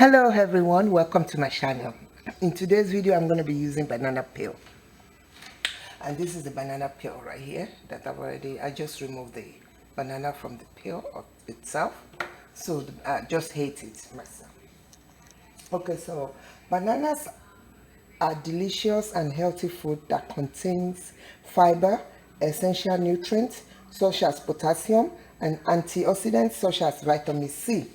Hello everyone, welcome to my channel. In today's video I'm going to be using banana peel, and this is the banana peel right here that I just removed the banana from the peel of itself, so I just hate it myself. Okay, so bananas are delicious and healthy food that contains fiber, essential nutrients such as potassium, and antioxidants such as vitamin C.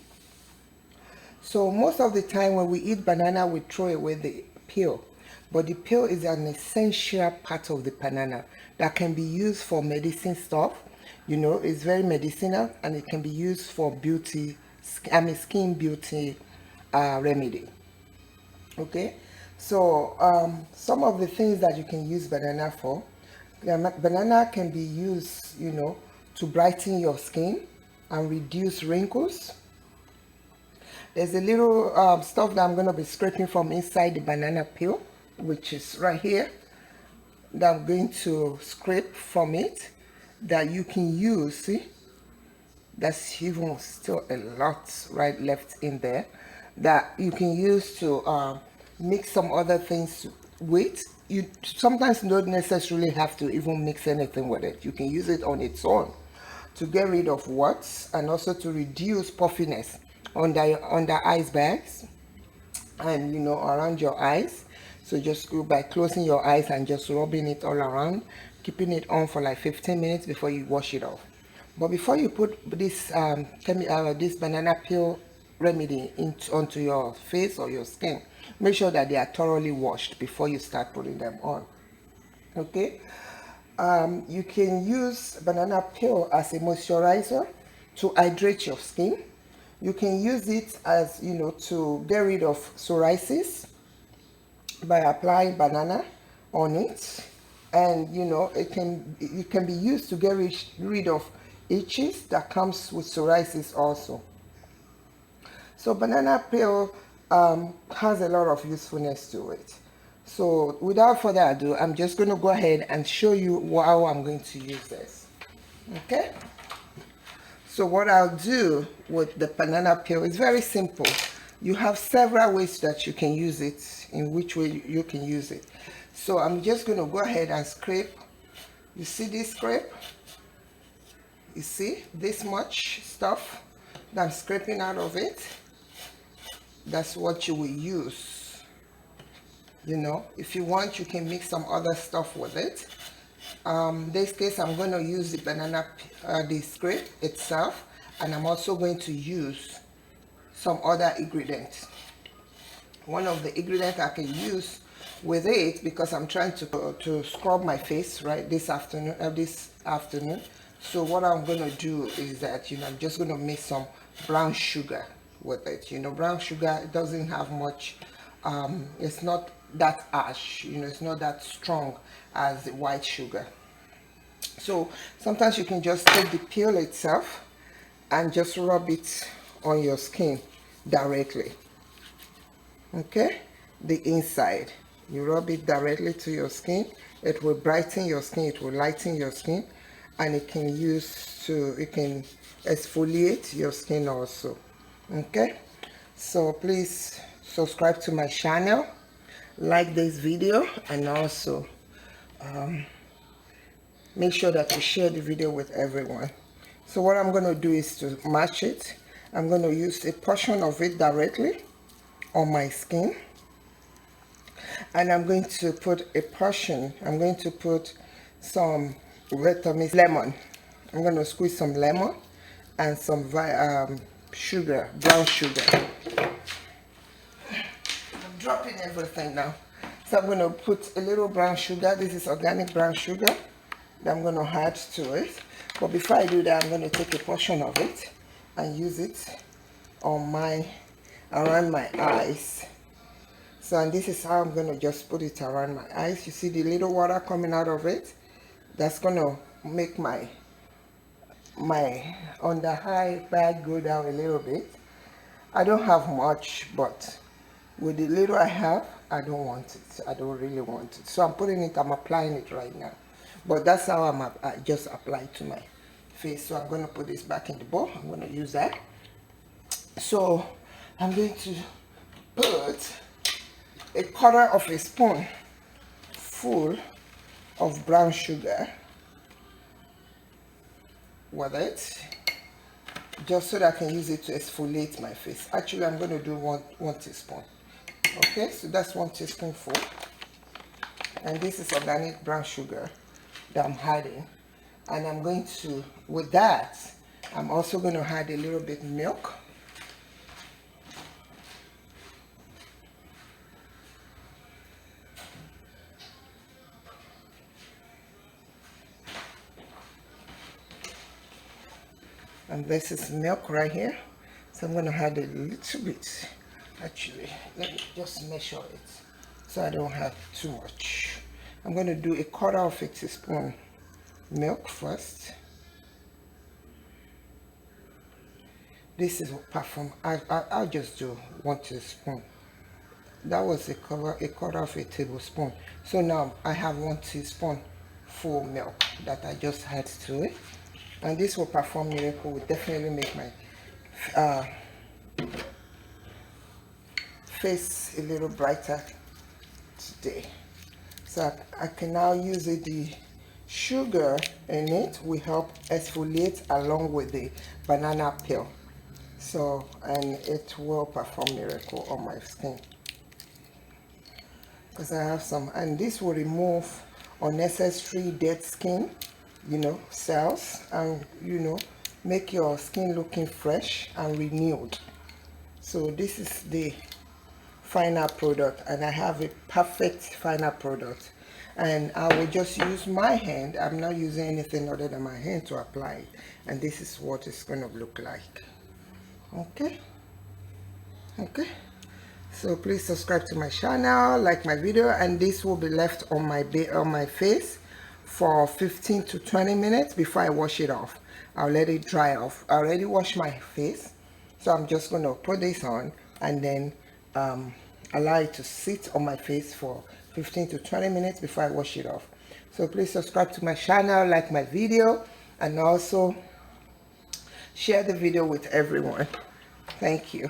So most of the time when we eat banana, we throw away the peel, but the peel is an essential part of the banana that can be used for medicine stuff. You know, it's very medicinal, and it can be used for beauty, skin beauty remedy. Okay, so some of the things that you can use banana for, banana can be used, you know, to brighten your skin and reduce wrinkles. There's a little stuff that I'm going to be scraping from inside the banana peel, which is right here, that I'm going to scrape from it, that you can use. See, that's even still a lot right left in there that you can use to mix some other things with. You sometimes don't necessarily have to even mix anything with it. You can use it on its own to get rid of warts and also to reduce puffiness under eyes bags and, you know, around your eyes. So just go by closing your eyes and just rubbing it all around, keeping it on for like 15 minutes before you wash it off. But before you put this this banana peel remedy onto your face or your skin, make sure that they are thoroughly washed before you start putting them on. Okay, you can use banana peel as a moisturizer to hydrate your skin. You can use it as, you know, to get rid of psoriasis by applying banana on it, and, you know, it can be used to get rid of itches that comes with psoriasis also. So banana peel has a lot of usefulness to it. So without further ado, I'm just going to go ahead and show you how I'm going to use this. Okay, so what I'll do with the banana peel is very simple. You have several ways that you can use it, in which way you can use it. So I'm just going to go ahead and scrape. You see this scrape? You see this much stuff that I'm scraping out of it? That's what you will use. You know, if you want, you can mix some other stuff with it. This case, I'm going to use the banana, the scrape itself, and I'm also going to use some other ingredients. One of the ingredients I can use with it, because I'm trying to scrub my face right this afternoon. So what I'm going to do is that, you know, I'm just going to mix some brown sugar with it. You know, brown sugar doesn't have much, it's not that ash, you know, it's not that strong as the white sugar. So sometimes you can just take the peel itself and just rub it on your skin directly. Okay, the inside, you rub it directly to your skin. It will brighten your skin, it will lighten your skin, and it can exfoliate your skin also. Okay, so please subscribe to my channel, like this video, and also make sure that you share the video with everyone. So what I'm going to do is to match it. I'm going to use a portion of it directly on my skin, and I'm going to put a portion, I'm going to put some lemon. I'm going to squeeze some lemon and some sugar, brown sugar. I'm dropping everything now. So I'm going to put a little brown sugar. This is organic brown sugar that I'm going to add to it. But before I do that, I'm going to take a portion of it and use it on around my eyes. So, and this is how I'm going to just put it around my eyes. You see the little water coming out of it? That's going to make my under eye bag go down a little bit. I don't have much, but with the little I have, I don't want it. I don't really want it. So I'm applying it right now. But that's how I just apply it to my face. So I'm going to put this back in the bowl. I'm going to use that. So I'm going to put a quarter of a spoon full of brown sugar with it, just so that I can use it to exfoliate my face. Actually, I'm going to do one teaspoon. Okay, so that's 1 teaspoonful. And this is organic brown sugar that I'm adding. And I'm going to, with that, I'm also going to add a little bit milk. And this is milk right here. So I'm going to add a little bit. Actually, let me just measure it so I don't have too much. I'm going to do a quarter of a teaspoon milk first. This is perfume. I'll just do 1 teaspoon. That was a quarter of a tablespoon. So now I have 1 teaspoon full milk that I just add to it. And this will perform miracle. Will definitely make my face a little brighter today. So I can now use it. The sugar in it will help exfoliate along with the banana peel. So, and it will perform miracle on my skin. Because I have some, and this will remove unnecessary dead skin, cells, and make your skin looking fresh and renewed. So this is the final product, and I have a perfect final product, and I will just use my hand. I'm not using anything other than my hand to apply it, and this is what it's going to look like. Okay, so please subscribe to my channel, like my video, and this will be left on my face for 15 to 20 minutes before I wash it off. I'll let it dry off. I already washed my face, so I'm just going to put this on and then allow it to sit on my face for 15 to 20 minutes before I wash it off. So please subscribe to my channel, like my video, and also share the video with everyone. Thank you.